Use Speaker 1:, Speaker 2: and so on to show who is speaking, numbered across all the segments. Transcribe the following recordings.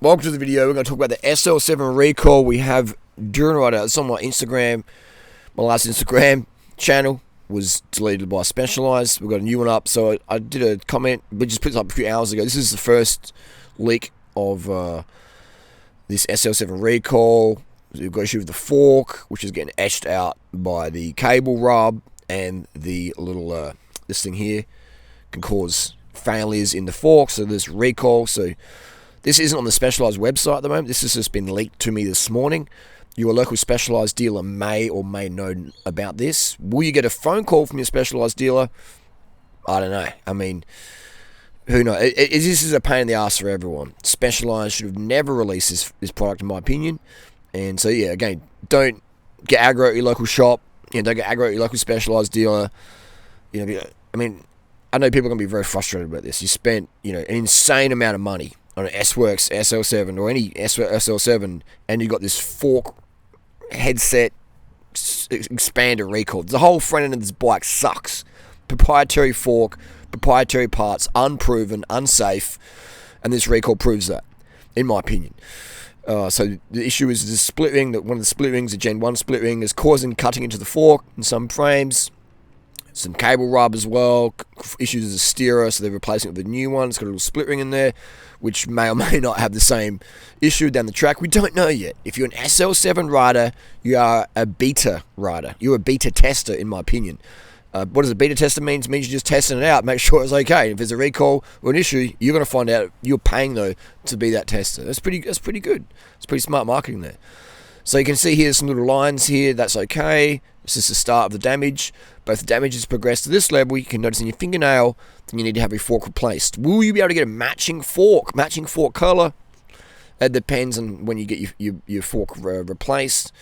Speaker 1: Welcome to the video. We're going to talk about the SL7 recall. We have Durianrider. It's on my Instagram. My last Instagram channel was deleted by Specialized. We've got a new one up. So I did a comment. We just put it up a few hours ago. This is the first leak of this SL7 recall. We've got issue with the fork, which is getting etched out by the cable rub, and the little this thing here can cause failures in the fork. So there's recall. So this isn't on the Specialized website at the moment. This has just been leaked to me this morning. Your local Specialized dealer may or may know about this. Will you get a phone call from your Specialized dealer? I don't know. I mean, who knows? This is a pain in the ass for everyone. Specialized should have never released this product, in my opinion. And so, yeah, again, don't get aggro at your local shop. Don't get aggro at your local Specialized dealer. I mean, I know people are going to be very frustrated about this. You spent, an insane amount of money on an S-Works SL7 or any SL7, and you got this fork headset expander recall. The whole front end of this bike sucks. Proprietary fork, proprietary parts, unproven, unsafe, and this recall proves that, in my opinion. So the issue is the split ring. That one of the split rings, the Gen 1 split ring, is causing cutting into the fork in some frames. Some cable rub as well. Issues with the steerer, so they're replacing it with a new one. It's got a little split ring in there, which may or may not have the same issue down the track. We don't know yet. If you're an SL7 rider, you are a beta rider. You're a beta tester, in my opinion. What does a beta tester mean? It means you're just testing it out, make sure it's okay. If there's a recall or an issue, you're going to find out. You're paying, though, to be that tester. That's pretty good. It's pretty smart marketing there. So you can see here some little lines here. That's okay. This is the start of the damage. Both the damage has progressed to this level. You can notice in your fingernail, then you need to have your fork replaced. Will you be able to get a matching fork color? It depends on when you get your fork replaced.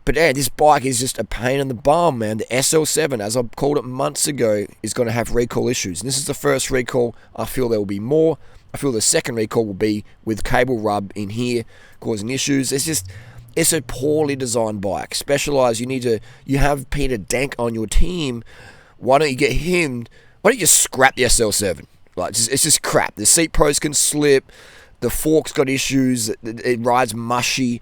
Speaker 1: But yeah, this bike is just a pain in the bum, man. The SL7, as I called it months ago, is going to have recall issues. And this is the first recall. I feel there will be more. I feel the second recall will be with cable rub in here causing issues. It's a poorly designed bike. Specialized, you have Peter Dank on your team. Why don't you get him? Why don't you scrap the SL7? It's just crap. The seat posts can slip. The fork's got issues. It rides mushy.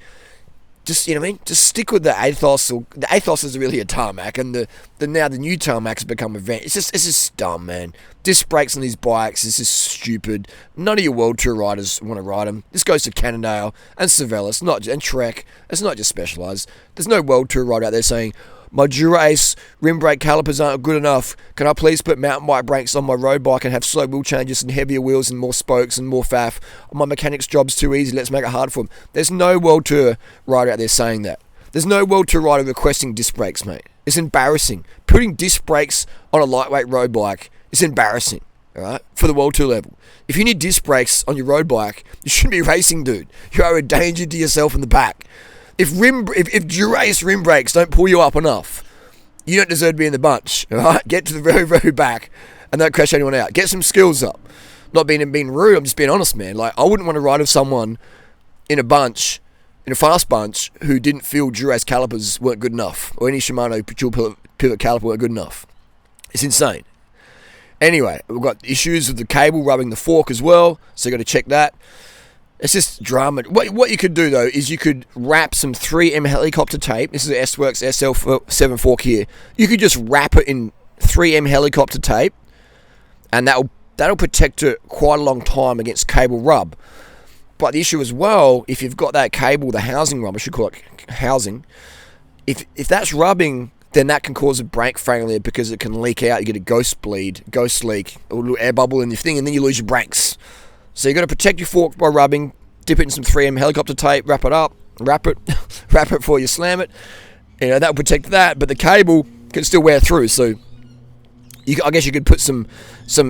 Speaker 1: Just, just stick with the Athos. The Athos is really a tarmac, and now the new tarmac has become a vent. It's just dumb, man. Disc brakes on these bikes is just stupid. None of your World Tour riders want to ride them. This goes to Cannondale and Cervellus, and Trek. It's not just Specialized. There's no World Tour rider out there saying, my Dura-Ace rim brake calipers aren't good enough. Can I please put mountain bike brakes on my road bike and have slow wheel changes and heavier wheels and more spokes and more faff? My mechanic's job's too easy. Let's make it hard for them. There's no World Tour rider out there saying that. There's no World Tour rider requesting disc brakes, mate. It's embarrassing. Putting disc brakes on a lightweight road bike is embarrassing, all right, for the World Tour level. If you need disc brakes on your road bike, you shouldn't be racing, dude. You are a danger to yourself in the back. If Dura-Ace rim brakes don't pull you up enough, you don't deserve to be in the bunch. All right? Get to the very, very back and don't crash anyone out. Get some skills up. Not being rude, I'm just being honest, man. I wouldn't want to ride with someone in a fast bunch, who didn't feel Dura-Ace calipers weren't good enough, or any Shimano dual pivot caliper weren't good enough. It's insane. Anyway, we've got issues with the cable rubbing the fork as well, so you got to check that. It's just drama. What you could do, though, is you could wrap some 3M helicopter tape. This is an S-Works SL7 fork here. You could just wrap it in 3M helicopter tape, and that'll protect it quite a long time against cable rub. But the issue as well, if you've got that cable, the housing rub, I should call it housing, if that's rubbing, then that can cause a brake failure because it can leak out. You get a ghost leak, a little air bubble in your thing, and then you lose your brakes. So you've got to protect your fork by rubbing, dip it in some 3M helicopter tape, wrap it before you slam it. That will protect that, but the cable can still wear through. So I guess you could put some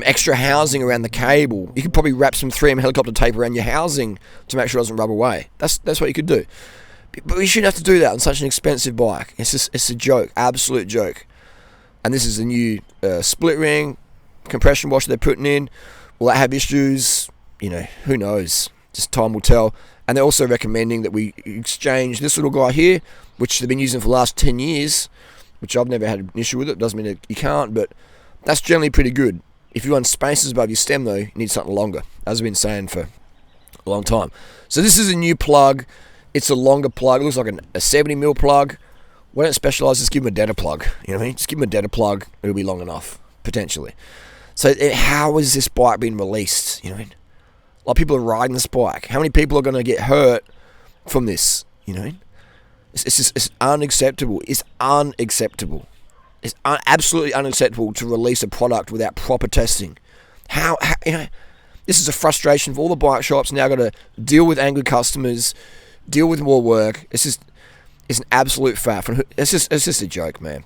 Speaker 1: extra housing around the cable. You could probably wrap some 3M helicopter tape around your housing to make sure it doesn't rub away. That's what you could do. But we shouldn't have to do that on such an expensive bike. It's a joke, absolute joke. And this is a new split ring, compression washer they're putting in. Will that have issues? Who knows? Just time will tell. And they're also recommending that we exchange this little guy here, which they've been using for the last 10 years, which I've never had an issue with it. Doesn't mean that you can't, but that's generally pretty good. If you want spaces above your stem, though, you need something longer. As I've been saying for A long time. So this is a new plug. It's a longer plug. It looks like a 70mm plug. Why don't Specialized just give them a deader plug? You know what I mean? Just give them a deader plug. It'll be long enough, potentially. So how is this bike being released? You know what I mean? A lot of people are riding this bike. How many people are going to get hurt from this? You know what I mean? It's unacceptable. It's unacceptable. It's absolutely unacceptable to release a product without proper testing. How you know? This is a frustration for all the bike shops. Now got to deal with angry customers, deal with more work. It's an absolute faff. It's just a joke, man.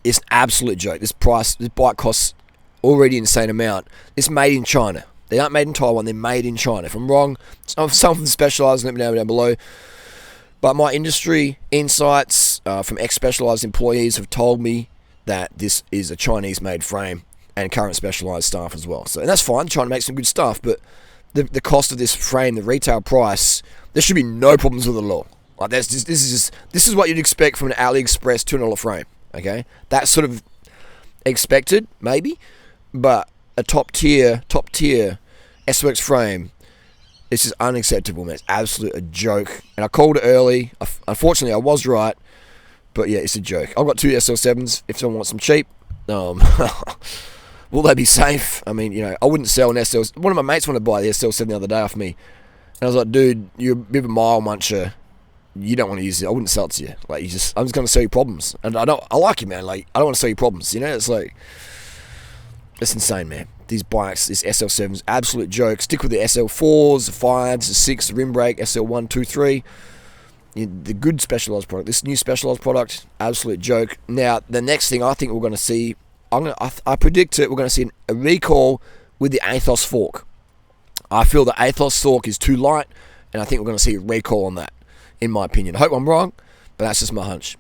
Speaker 1: It's an absolute joke. This bike costs already an insane amount. It's made in China. They aren't made in Taiwan. They're made in China. If I'm wrong, something Specialized, let me know down below. But my industry insights from ex-Specialized employees have told me that this is a Chinese-made frame, and current Specialized staff as well. So, and that's fine, trying to make some good stuff, but the cost of this frame, the retail price, there should be no problems with the law. Like this is what you'd expect from an AliExpress $200 frame. Okay, that's sort of expected, maybe, but a top tier SWX frame, this is unacceptable, man. It's absolute a joke, and I called it early. Unfortunately, I was right, but yeah, it's a joke. I've got 2 SL7s. If someone wants them cheap, will they be safe? I mean, you know, I wouldn't sell an SL. One of my mates wanted to buy the SL7 the other day off me, and I was like, dude, you're a bit of a mile muncher. You don't want to use it. I wouldn't sell it to you. Like, I'm just going to sell you problems, and I like you, man. Like, I don't want to sell you problems. You know, it's like, it's insane, man. These bikes, this SL7's absolute joke. Stick with the SL4s, the 5s, the 6, the rim brake, SL1, 2, 3. The good Specialized product. This new Specialized product, absolute joke. Now, the next thing I think we're going to see, I predict it, we're going to see a recall with the Athos fork. I feel the Athos fork is too light, and I think we're going to see a recall on that, in my opinion. I hope I'm wrong, but that's just my hunch.